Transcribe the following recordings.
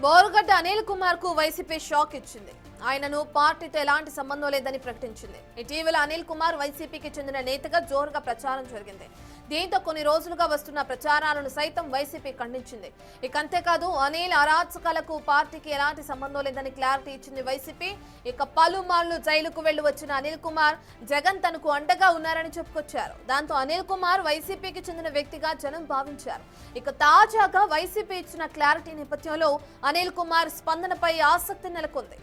బోరుగడ్డ అనిల్ కుమార్ కు YCP shock ఇచ్చింది. ఆయనను పార్టీతో ఎలాంటి సంబంధం లేదని ప్రకటించింది. ఇటీవల అనిల్ కుమార్ వైసీపీకి చెందిన నేతగా జోరుగా ప్రచారం జరిగింది. దీంతో కొన్ని రోజులుగా వస్తున్న ప్రచారాలను సైతం వైసీపీ ఖండించింది. ఇక అంతేకాదు అనిల్ అరాచకాలకు పార్టీకి ఎలాంటి సంబంధం లేదని క్లారిటీ ఇచ్చింది వైసీపీ. ఇక పలుమార్లు జైలుకు వెళ్లి వచ్చిన అనిల్ కుమార్ జగన్ తనకు అండగా ఉన్నారని చెప్పుకొచ్చారు. దాంతో అనిల్ కుమార్ వైసీపీకి చెందిన వ్యక్తిగా జనం భావించారు. ఇక తాజాగా వైసీపీ ఇచ్చిన క్లారిటీ నేపథ్యంలో అనిల్ కుమార్ స్పందనపై ఆసక్తి నెలకొంది.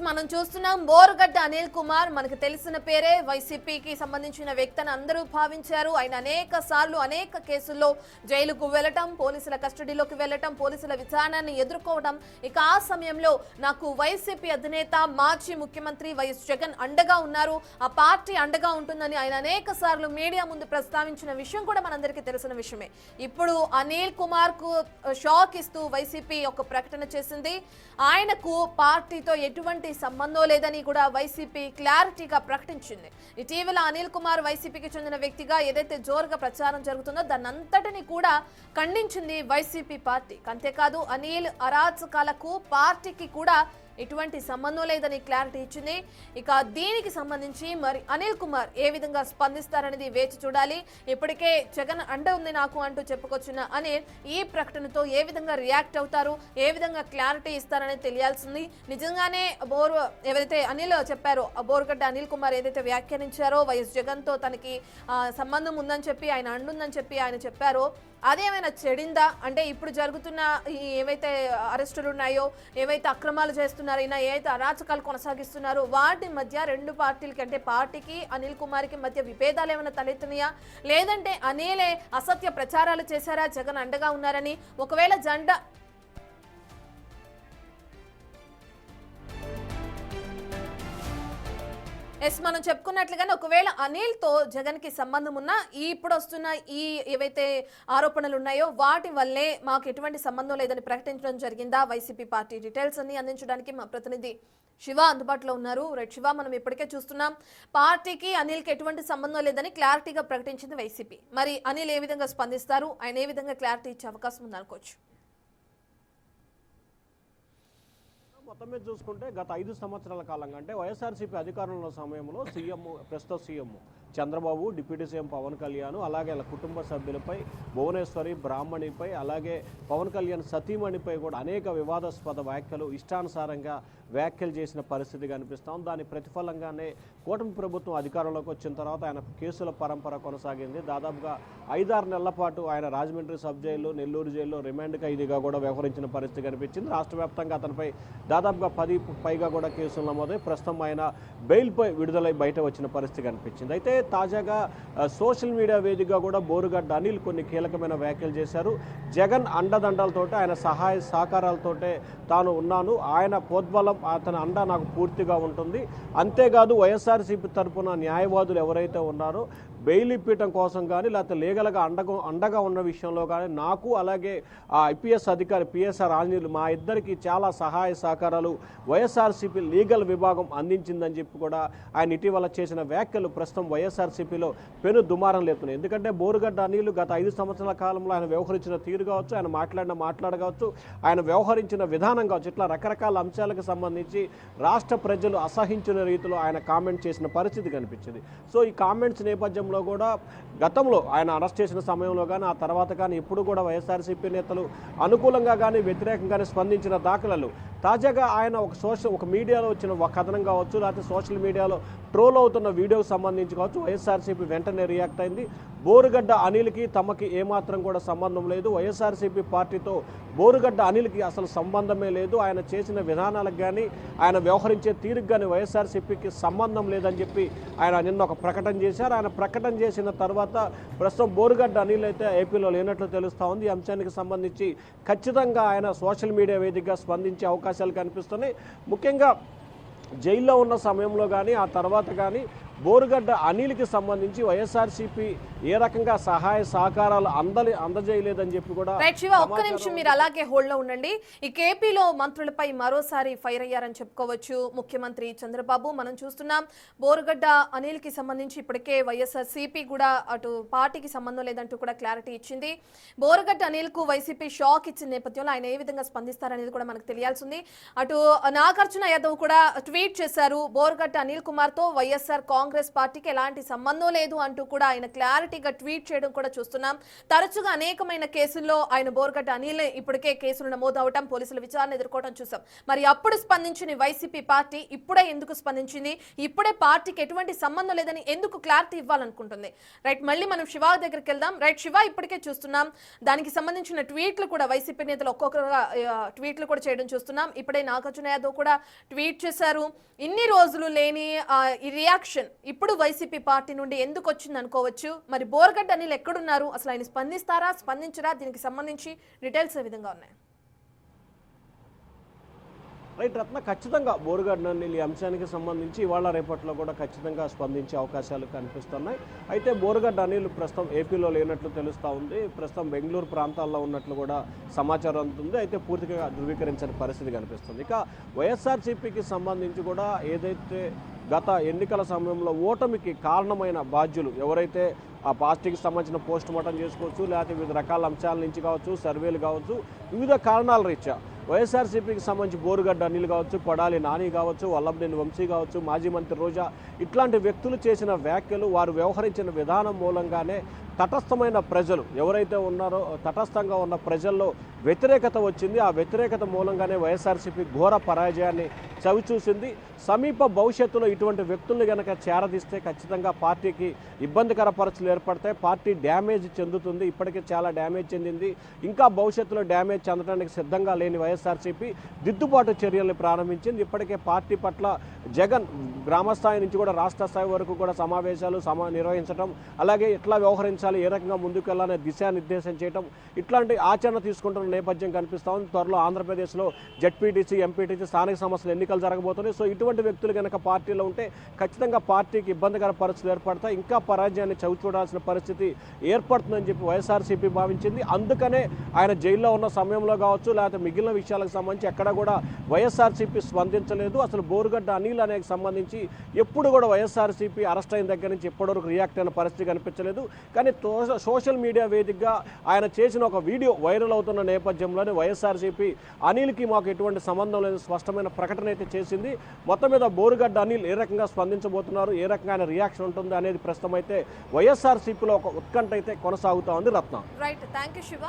మనం చూస్తున్నాం బోరుగడ్డ అనిల్ కుమార్ మనకు తెలిసిన పేరే. వైసీపీకి సంబంధించిన వ్యక్తిని అందరూ భావించారు. ఆయన అనేక సార్లు అనేక కేసుల్లో జైలుకు వెళ్లటం, పోలీసుల కస్టడీలోకి వెళ్లటం, పోలీసుల విచారణని ఎదుర్కోవడం. ఇక ఆ సమయంలో నాకు వైసీపీ అధినేత మాజీ ముఖ్యమంత్రి వైఎస్ జగన్ అండగా ఉన్నారు, ఆ పార్టీ అండగా ఉంటుందని ఆయన అనేక సార్లు మీడియా ముందు ప్రస్తావించిన విషయం కూడా మనందరికీ తెలిసిన విషయమే. ఇప్పుడు అనిల్ కుమార్ కు షాక్ ఇస్తూ వైసీపీ ఒక ప్రకటన చేసింది. ఆయనకు పార్టీతో ఎటువంటి సంబంధం లేదని కూడా వైసీపీ క్లారిటీగా ప్రకటించింది. ఇటీవల అనిల్ కుమార్ వైసీపీకి చెందిన వ్యక్తిగా ఏదైతే జోరుగా ప్రచారం జరుగుతుందో దాన్నంతటిని కూడా ఖండించింది వైసీపీ పార్టీ. అంతేకాదు అనిల్ అరాచకాలకు పార్టీకి కూడా ఎటువంటి సంబంధం లేదని క్లారిటీ ఇచ్చింది. ఇక దీనికి సంబంధించి మరి అనిల్ కుమార్ ఏ విధంగా స్పందిస్తారనేది వేచి చూడాలి. ఇప్పటికే జగన్ అండ ఉంది నాకు అంటూ చెప్పుకొచ్చిన అనిల్ ఈ ప్రకటనతో ఏ విధంగా రియాక్ట్ అవుతారు, ఏ విధంగా క్లారిటీ ఇస్తారనేది తెలియాల్సింది. నిజంగానే ఏదైతే అనిల్ చెప్పారో, బోరుగడ్డ అనిల్ కుమార్ ఏదైతే వ్యాఖ్యానించారో వైఎస్ జగన్ తో తనకి సంబంధం ఉందని చెప్పి, ఆయన అండుందని చెప్పి ఆయన చెప్పారో అదేమైనా చెడిందా? అంటే ఇప్పుడు జరుగుతున్న ఏవైతే అరెస్టులు ఉన్నాయో, ఏవైతే అక్రమాలు చేస్తున్నారో, ఏవైతే అరాచకాలు కొనసాగిస్తున్నారో వాటి మధ్య రెండు పార్టీలకి అంటే పార్టీకి అనిల్ కుమార్కి మధ్య విభేదాలు ఏమైనా తలెత్తున్నాయా? లేదంటే అనిలే అసత్య ప్రచారాలు చేశారా జగన్ అండగా ఉన్నారని? ఒకవేళ మనం చెప్పుకున్నట్లుగానే ఒకవేళ అనిల్ తో జగన్ కి సంబంధం ఉన్నా ఇప్పుడు వస్తున్న ఈ ఏవైతే ఆరోపణలు ఉన్నాయో వాటి వల్లే మాకు ఎటువంటి సంబంధం లేదని ప్రకటించడం జరిగిందా వైసీపీ పార్టీ? డీటెయిల్స్ అన్ని అందించడానికి మా ప్రతినిధి శివ అందుబాటులో ఉన్నారు. రైట్ శివ, మనం ఇప్పటికే చూస్తున్నాం పార్టీకి అనిల్ కి ఎటువంటి సంబంధం లేదని క్లారిటీగా ప్రకటించింది వైసీపీ. మరి అనిల్ ఏ విధంగా స్పందిస్తారు, ఆయన ఏ విధంగా క్లారిటీ ఇచ్చే అవకాశం ఉందనుకోవచ్చు? మొత్తం మీద చూసుకుంటే గత 5 సంవత్సరాల కాలంగా అంటే వైఎస్ఆర్సీపీ అధికారంలో సమయంలో ప్రస్తుత CM Chandrababu, deputy CM Pawan Kalyan, అలాగే కుటుంబ సభ్యులపై, భువనేశ్వరి బ్రాహ్మణిపై, అలాగే పవన్ కళ్యాణ్ సతీమణిపై కూడా అనేక వివాదాస్పద వ్యాఖ్యలు, ఇష్టానుసారంగా వ్యాఖ్యలు చేసిన పరిస్థితి కనిపిస్తాం. దాని ప్రతిఫలంగానే కూటమి ప్రభుత్వం అధికారంలోకి వచ్చిన తర్వాత ఆయన కేసుల పరంపర కొనసాగింది. దాదాపుగా 5-6 నెలల పాటు ఆయన రాజమండ్రి సబ్ జైల్లో, నెల్లూరు జైల్లో రిమాండ్ ఖైదీగా కూడా వ్యవహరించిన పరిస్థితి కనిపించింది. రాష్ట్ర వ్యాప్తంగా అతనిపై దాదాపుగా 10 పైగా కూడా కేసులు నమోదై ప్రస్తుతం ఆయన బెయిల్పై విడుదలై బయట వచ్చిన పరిస్థితి కనిపించింది. అయితే తాజాగా సోషల్ మీడియా వేదికగా కూడా బోరుగడ్డ అనిల్ కొన్ని కీలకమైన వ్యాఖ్యలు చేశారు. జగన్ అండదండలతోటే, ఆయన సహాయ సహకారాలతోటే తాను ఉన్నాను, ఆయన ప్రోద్బలం, అతని అండ నాకు పూర్తిగా ఉంటుంది. అంతేకాదు వైఎస్ఆర్సీపీ తరఫున న్యాయవాదులు ఎవరైతే ఉన్నారో బెయిల్ ఇప్పించడం కోసం కానీ లేకపోతే లీగల్గా అండగా ఉన్న విషయంలో కానీ నాకు అలాగే ఐపీఎస్ అధికారి పిఎస్ఆర్ ఆంజనేయులు మా ఇద్దరికి చాలా సహాయ సహకారాలు వైఎస్ఆర్సీపీ లీగల్ విభాగం అందించిందని చెప్పి కూడా ఆయన ఇటీవల చేసిన వ్యాఖ్యలు ప్రస్తుతం వైఎస్ఆర్సీపీలో పెను దుమారం లేపుతున్నాయి. ఎందుకంటే బోరుగడ్డ అనిల్ గత 5 సంవత్సరాల కాలంలో ఆయన వ్యవహరించిన తీరు కావచ్చు, ఆయన మాట్లాడ కావచ్చు, ఆయన వ్యవహరించిన విధానం కావచ్చు, ఇట్లా రకరకాల అంశాలకు సంబంధించి రాష్ట్ర ప్రజలు అసహించిన రీతిలో ఆయన కామెంట్ చేసిన పరిస్థితి కనిపించింది. సో ఈ కామెంట్స్ నేపథ్యంలో కూడా గతంలో ఆయన అరెస్ట్ చేసిన సమయంలో కానీ ఆ తర్వాత కానీ ఎప్పుడు కూడా వైఎస్ఆర్సీపీ నేతలు అనుకూలంగా కానీ వ్యతిరేకంగానే స్పందించిన దాఖలాలు. తాజాగా ఆయన ఒక మీడియాలో వచ్చిన ఒక కథనం కావచ్చు, లేకపోతే సోషల్ మీడియాలో ట్రోల్ అవుతున్న వీడియోకి సంబంధించి కావచ్చు, వైఎస్ఆర్సీపీ వెంటనే రియాక్ట్ అయింది. బోరుగడ్డ అనిల్కి తమకి ఏమాత్రం కూడా సంబంధం లేదు, వైఎస్ఆర్సీపీ పార్టీతో బోరుగడ్డ అనిల్కి అసలు సంబంధమే లేదు, ఆయన చేసిన విధానాలకు కానీ ఆయన వ్యవహరించే తీరుకు కానీ వైఎస్ఆర్సీపీకి సంబంధం లేదని చెప్పి ఆయన నిన్న ఒక ప్రకటన చేశారు. ఆయన ప్రకటన చేసిన తర్వాత ప్రస్తుతం బోరుగడ్డ అనిల్ అయితే ఏపీలో లేనట్లు తెలుస్తూ ఉంది. ఈ అంశానికి సంబంధించి ఖచ్చితంగా ఆయన సోషల్ మీడియా వేదికగా స్పందించే అవకాశాలు కనిపిస్తున్నాయి. ముఖ్యంగా జైల్లో ఉన్న సమయంలో కానీ ఆ తర్వాత కానీ బోరుగడ్డ అనిల్కి సంబంధించి వైఎస్ఆర్సీపీ ఏ రకంగా సహాయ సహకారాలు అందజేయలేదని చెప్పి కూడా రైట్ శివ, ఒక్క నిమిషం మీరు అలాగే హోల్డ్ లో ఉండండి. ఈ కేపీలో మంత్రులపై మరోసారి ఫైర్ అయ్యారని చెప్పుకోవచ్చు ముఖ్యమంత్రి చంద్రబాబు. మనం చూస్తున్నాం బోరుగడ్డ అనిల్ కి సంబంధించి ఇప్పటికే వైఎస్ఆర్సీపీ కూడా అటు పార్టీకి సంబంధం లేదంటూ కూడా క్లారిటీ ఇచ్చింది. బోరుగడ్డ అనిల్ కు వైసీపీ షాక్ ఇచ్చిన నేపథ్యంలో ఆయన ఏ విధంగా స్పందిస్తారనేది కూడా మనకు తెలియాల్సింది. అటు నాగార్జున యాదవ్ కూడా ట్వీట్ చేశారు, బోరుగడ్డ అనిల్ కుమార్ తో వైఎస్ఆర్ కాంగ్రెస్ పార్టీకి ఎలాంటి సంబంధం లేదు అంటూ కూడా ఆయన క్లారిటీగా ట్వీట్ చేయడం కూడా చూస్తున్నాం. తరచుగా అనేకమైన కేసుల్లో ఆయన బోరుగడ్డ అనిల్ ఇప్పటికే కేసులు నమోదవటం, పోలీసుల విచారణ ఎదుర్కోవడం చూసాం. మరి అప్పుడు స్పందించిన వైసీపీ పార్టీ ఇప్పుడే ఎందుకు స్పందించింది? ఇప్పుడే పార్టీకి ఎటువంటి సంబంధం లేదని ఎందుకు క్లారిటీ ఇవ్వాలనుకుంటుంది? రైట్, మళ్ళీ మనం శివ దగ్గరికి వెళ్దాం. రైట్ శివ, ఇప్పటికే చూస్తున్నాం దానికి సంబంధించిన ట్వీట్లు కూడా వైసీపీ నేతలు ఒక్కొక్కరుగా ట్వీట్లు కూడా చేయడం చూస్తున్నాం. ఇప్పుడే నాగార్జున యాదవ్ కూడా ట్వీట్ చేశారు. ఇన్ని రోజులు లేని ఈ రియాక్షన్ ఇప్పుడు వైసీపీ పార్టీ నుండి ఎందుకు వచ్చింది అనుకోవచ్చు. మరి బోరుగడ్డ అనిల్ ఎక్కడున్నారు, అసలు ఆయన స్పందిస్తారా స్పందించరా, దీనికి సంబంధించి డీటెయిల్స్ ఏ విధంగా ఉన్నాయి? రైట్ రత్న, ఖచ్చితంగా బోరుగడ్డ అనిల్ ఈ అంశానికి సంబంధించి ఇవాళ రేపట్లో కూడా ఖచ్చితంగా స్పందించే అవకాశాలు కనిపిస్తున్నాయి. అయితే బోరుగడ్డ అనిల్ ప్రస్తుతం ఏపీలో లేనట్లు తెలుస్తూ ఉంది. ప్రస్తుతం బెంగళూరు ప్రాంతాల్లో ఉన్నట్లు కూడా సమాచారం అందుతుంది. అయితే పూర్తిగా ధృవీకరించని పరిస్థితి కనిపిస్తుంది. ఇక వైఎస్ఆర్సీపీకి సంబంధించి కూడా ఏదైతే గత ఎన్నికల సమయంలో ఓటమికి కారణమైన బాధ్యులు ఎవరైతే ఆ పార్టీకి సంబంధించిన పోస్ట్ మార్టం చేసుకోవచ్చు, లేకపోతే వివిధ రకాల అంశాల నుంచి కావచ్చు, సర్వేలు కావచ్చు, వివిధ కారణాల రీత్యా వైఎస్ఆర్సీపీకి సంబంధించి బోరుగడ్డ అనిల్ కావచ్చు, కొడాలి నాని కావచ్చు, వల్లభనేని వంశీ కావచ్చు, మాజీ మంత్రి రోజా, ఇట్లాంటి వ్యక్తులు చేసిన వ్యాఖ్యలు, వారు వ్యవహరించిన విధానం మూలంగానే తటస్థమైన ప్రజలు ఎవరైతే ఉన్నారో తటస్థంగా ఉన్న ప్రజల్లో వ్యతిరేకత వచ్చింది. ఆ వ్యతిరేకత మూలంగానే వైఎస్ఆర్సీపీ ఘోర పరాజయాన్ని చవిచూసింది. సమీప భవిష్యత్తులో ఇటువంటి వ్యక్తుల్ని కనుక చేరదీస్తే ఖచ్చితంగా పార్టీకి ఇబ్బందికర పరిస్థితులు ఏర్పడతాయి. పార్టీ డ్యామేజ్ చెందుతుంది. ఇప్పటికే చాలా డ్యామేజ్ చెందింది. ఇంకా భవిష్యత్తులో డ్యామేజ్ చెందడానికి సిద్ధంగా లేని వైఎస్ఆర్సీపీ దిద్దుబాటు చర్యల్ని ప్రారంభించింది. ఇప్పటికే పార్టీ పట్ల జగన్ గ్రామస్థాయి నుంచి కూడా రాష్ట్ర స్థాయి వరకు కూడా సమావేశాలు నిర్వహించడం, అలాగే ఎట్లా వ్యవహరించాలి, ఏ రకంగా ముందుకు వెళ్ళాలనే దిశానిర్దేశం చేయడం, ఇట్లాంటి ఆచరణ తీసుకుంటున్న నేపథ్యం కనిపిస్తూ ఉంది. త్వరలో ఆంధ్రప్రదేశ్లో జెడ్పీటీసీ, ఎంపీటీసీ, స్థానిక సంస్థల ఎన్నికలు జరగబోతున్నాయి. సో ఇటువంటి వ్యక్తులు కనుక పార్టీలో ఉంటే ఖచ్చితంగా పార్టీకి ఇబ్బందికర పరిస్థితులు ఏర్పడతాయి. ఇంకా పరాజయాన్ని చవిచూడాల్సిన పరిస్థితి ఏర్పడుతుందని చెప్పి వైఎస్ఆర్సీపీ భావించింది. అందుకనే ఆయన జైల్లో ఉన్న సమయంలో కావచ్చు, లేకపోతే మిగిలిన విషయాలకు సంబంధించి ఎక్కడ కూడా వైఎస్ఆర్సీపీ స్పందించలేదు. అసలు బోరుగడ్డ అనిల్ అనేకి సంబంధించి ఎప్పుడు కూడా వైఎస్ఆర్సీపీ అరెస్ట్ అయిన దగ్గర నుంచి ఎప్పటివరకు రియాక్ట్ అయిన పరిస్థితి కనిపించలేదు. కానీ సోషల్ మీడియా వేదికగా ఆయన చేసిన ఒక వీడియో వైరల్ అవుతున్న నేపథ్యంలోనే వైఎస్ఆర్సీపీ అనిల్కి మాకు ఎటువంటి సంబంధం లేదు స్పష్టమైన ప్రకటన అయితే చేసింది. మొత్తం మీద బోరుగడ్డ అనిల్ ఏ రకంగా స్పందించబోతున్నారు, ఏ రకంగా ఆయన రియాక్షన్ ఉంటుంది అనేది ప్రస్తుతం అయితే వైఎస్ఆర్సీపీలో ఒక ఉత్కంఠ అయితే కొనసాగుతా ఉంది. Ratna. Right, thank you Shiva.